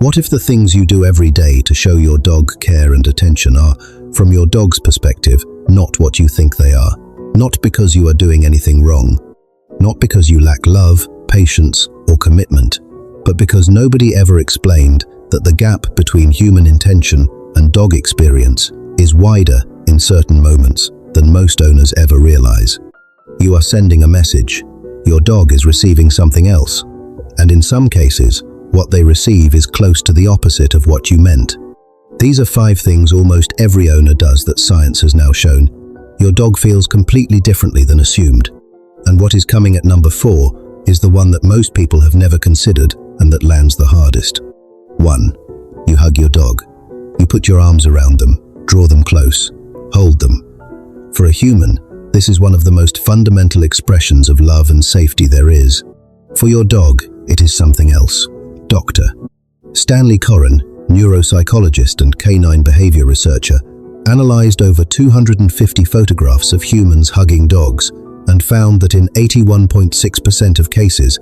What if the things you do every day to show your dog care and attention are, from your dog's perspective, not what you think they are? Not because you are doing anything wrong, not because you lack love, patience, or commitment, but because nobody ever explained that the gap between human intention and dog experience is wider in certain moments than most owners ever realize. You are sending a message. Your dog is receiving something else. And in some cases, what they receive is close to the opposite of what you meant. These are 5 things almost every owner does that science has now shown. Your dog feels completely differently than assumed. And what is coming at number 4 is the one that most people have never considered and that lands the hardest. 1. You hug your dog. You put your arms around them, draw them close, hold them. For a human, this is one of the most fundamental expressions of love and safety there is. For your dog, it is something else. Dr. Stanley Coren, neuropsychologist and canine behavior researcher, analyzed over 250 photographs of humans hugging dogs and found that in 81.6% of cases,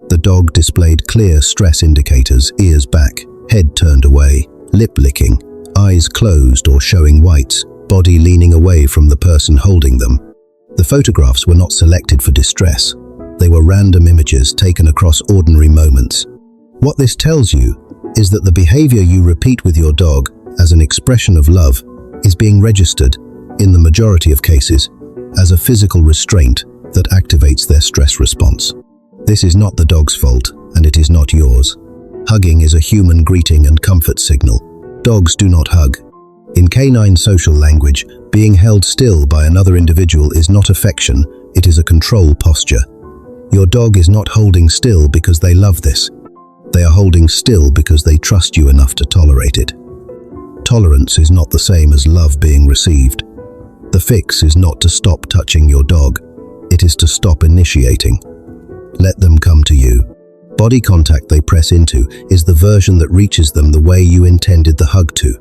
the dog displayed clear stress indicators: ears back, head turned away, lip licking, eyes closed or showing whites, body leaning away from the person holding them. The photographs were not selected for distress. They were random images taken across ordinary moments. What this tells you is that the behavior you repeat with your dog as an expression of love is being registered, in the majority of cases, as a physical restraint that activates their stress response. This is not the dog's fault, and it is not yours. Hugging is a human greeting and comfort signal. Dogs do not hug. In canine social language, being held still by another individual is not affection, it is a control posture. Your dog is not holding still because they love this. They are holding still because they trust you enough to tolerate it. Tolerance is not the same as love being received. The fix is not to stop touching your dog. It is to stop initiating. Let them come to you. Body contact they press into is the version that reaches them the way you intended the hug to.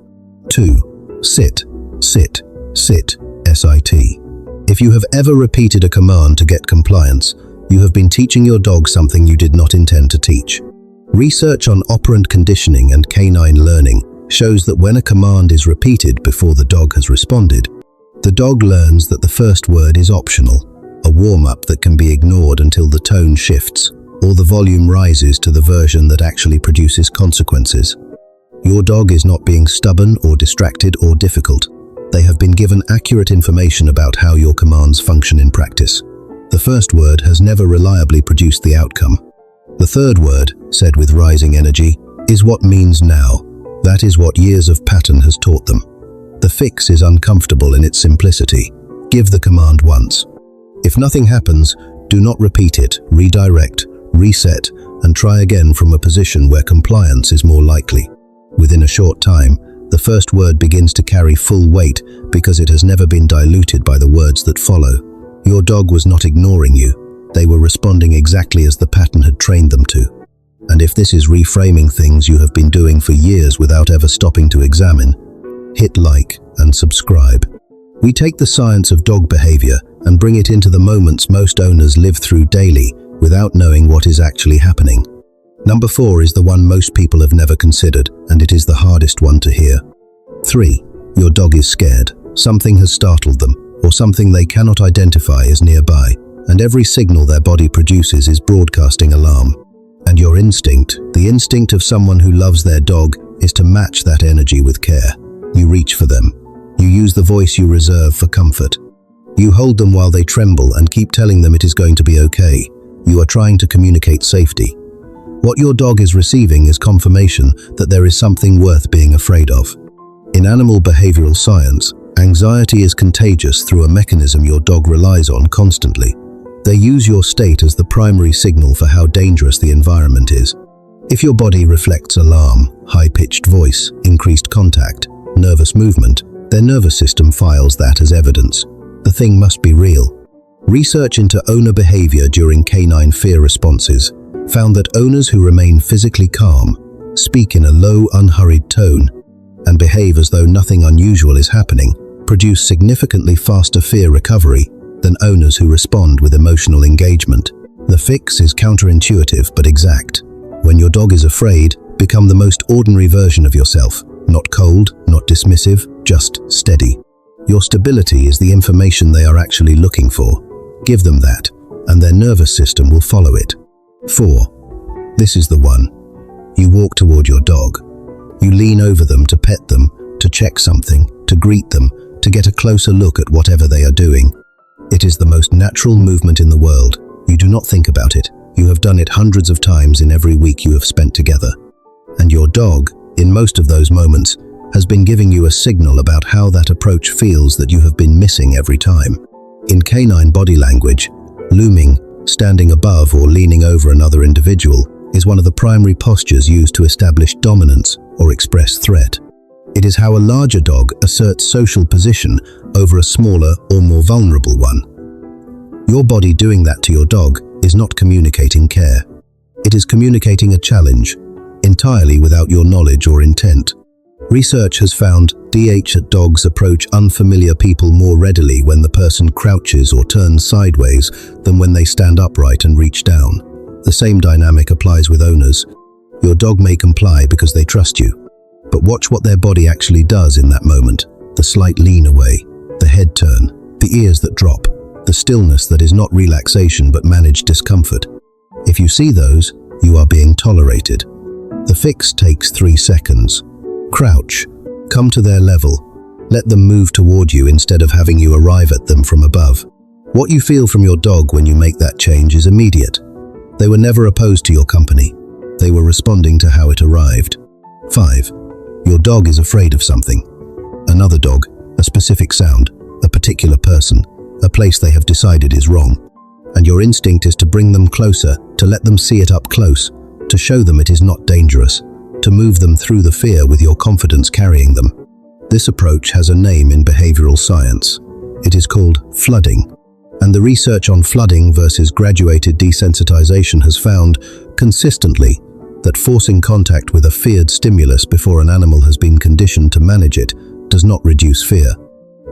2. Sit, sit, sit, S-I-T. If you have ever repeated a command to get compliance, you have been teaching your dog something you did not intend to teach. Research on operant conditioning and canine learning shows that when a command is repeated before the dog has responded, the dog learns that the first word is optional, a warm-up that can be ignored until the tone shifts or the volume rises to the version that actually produces consequences. Your dog is not being stubborn or distracted or difficult. They have been given accurate information about how your commands function in practice. The first word has never reliably produced the outcome. The third word, said with rising energy, is what means now. That is what years of pattern has taught them. The fix is uncomfortable in its simplicity. Give the command once. If nothing happens, do not repeat it, redirect, reset, and try again from a position where compliance is more likely. Within a short time, the first word begins to carry full weight because it has never been diluted by the words that follow. Your dog was not ignoring you. They were responding exactly as the pattern had trained them to. And if this is reframing things you have been doing for years without ever stopping to examine, hit like and subscribe. We take the science of dog behavior and bring it into the moments most owners live through daily without knowing what is actually happening. Number 4 is the one most people have never considered, and it is the hardest one to hear. 3. Your dog is scared. Something has startled them, or something they cannot identify is nearby, and every signal their body produces is broadcasting alarm. And your instinct, the instinct of someone who loves their dog, is to match that energy with care. You reach for them. You use the voice you reserve for comfort. You hold them while they tremble and keep telling them it is going to be okay. You are trying to communicate safety. What your dog is receiving is confirmation that there is something worth being afraid of. In animal behavioral science, anxiety is contagious through a mechanism your dog relies on constantly. They use your state as the primary signal for how dangerous the environment is. If your body reflects alarm, high-pitched voice, increased contact, nervous movement, their nervous system files that as evidence. The thing must be real. Research into owner behavior during canine fear responses found that owners who remain physically calm, speak in a low, unhurried tone, and behave as though nothing unusual is happening, produce significantly faster fear recovery than owners who respond with emotional engagement. The fix is counterintuitive but exact. When your dog is afraid, Become the most ordinary version of yourself. Not cold, not dismissive, just steady. Your stability is the information they are actually looking for. Give them that, and their nervous system will follow it. 4. This is the one. You walk toward your dog. You lean over them to pet them, to check something, to greet them, to get a closer look at whatever they are doing. It is the most natural movement in the world. You do not think about it. You have done it hundreds of times in every week you have spent together. And your dog, in most of those moments, has been giving you a signal about how that approach feels that you have been missing every time. In canine body language, looming, standing above or leaning over another individual is one of the primary postures used to establish dominance or express threat. It is how a larger dog asserts social position over a smaller or more vulnerable one. Your body doing that to your dog is not communicating care. It is communicating a challenge, entirely without your knowledge or intent. Research has found that dogs approach unfamiliar people more readily when the person crouches or turns sideways than when they stand upright and reach down. The same dynamic applies with owners. Your dog may comply because they trust you, but watch what their body actually does in that moment. The slight lean away, the head turn, the ears that drop, the stillness that is not relaxation but managed discomfort. If you see those, you are being tolerated. The fix takes 3 seconds. Crouch. Come to their level. Let them move toward you instead of having you arrive at them from above. What you feel from your dog when you make that change is immediate. They were never opposed to your company. They were responding to how it arrived. 5. Your dog is afraid of something. Another dog, a specific sound, a particular person, a place they have decided is wrong. And your instinct is to bring them closer, to let them see it up close, to show them it is not dangerous, to move them through the fear with your confidence carrying them. This approach has a name in behavioral science. It is called flooding. And the research on flooding versus graduated desensitization has found, consistently, that forcing contact with a feared stimulus before an animal has been conditioned to manage it does not reduce fear.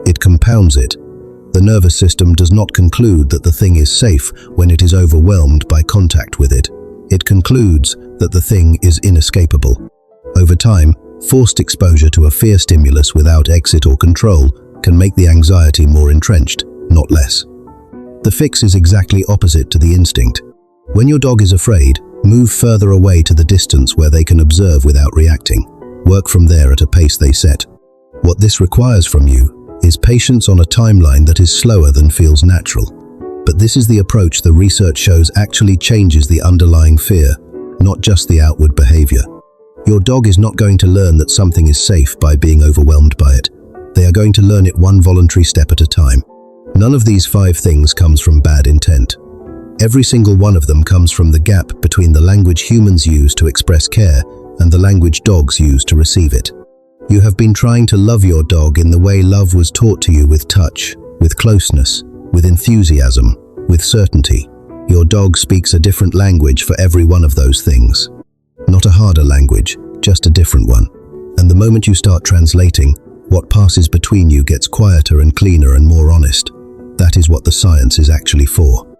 It compounds it. The nervous system does not conclude that the thing is safe when it is overwhelmed by contact with it. It concludes that the thing is inescapable. Over time, forced exposure to a fear stimulus without exit or control can make the anxiety more entrenched, not less. The fix is exactly opposite to the instinct. When your dog is afraid, move further away to the distance where they can observe without reacting. Work from there at a pace they set. What this requires from you is patience on a timeline that is slower than feels natural. But this is the approach the research shows actually changes the underlying fear, not just the outward behavior. Your dog is not going to learn that something is safe by being overwhelmed by it. They are going to learn it one voluntary step at a time. None of these 5 things comes from bad intent. Every single one of them comes from the gap between the language humans use to express care and the language dogs use to receive it. You have been trying to love your dog in the way love was taught to you, with touch, with closeness, with enthusiasm, with certainty. Your dog speaks a different language for every one of those things. Not a harder language, just a different one. And the moment you start translating, what passes between you gets quieter and cleaner and more honest. That is what the science is actually for.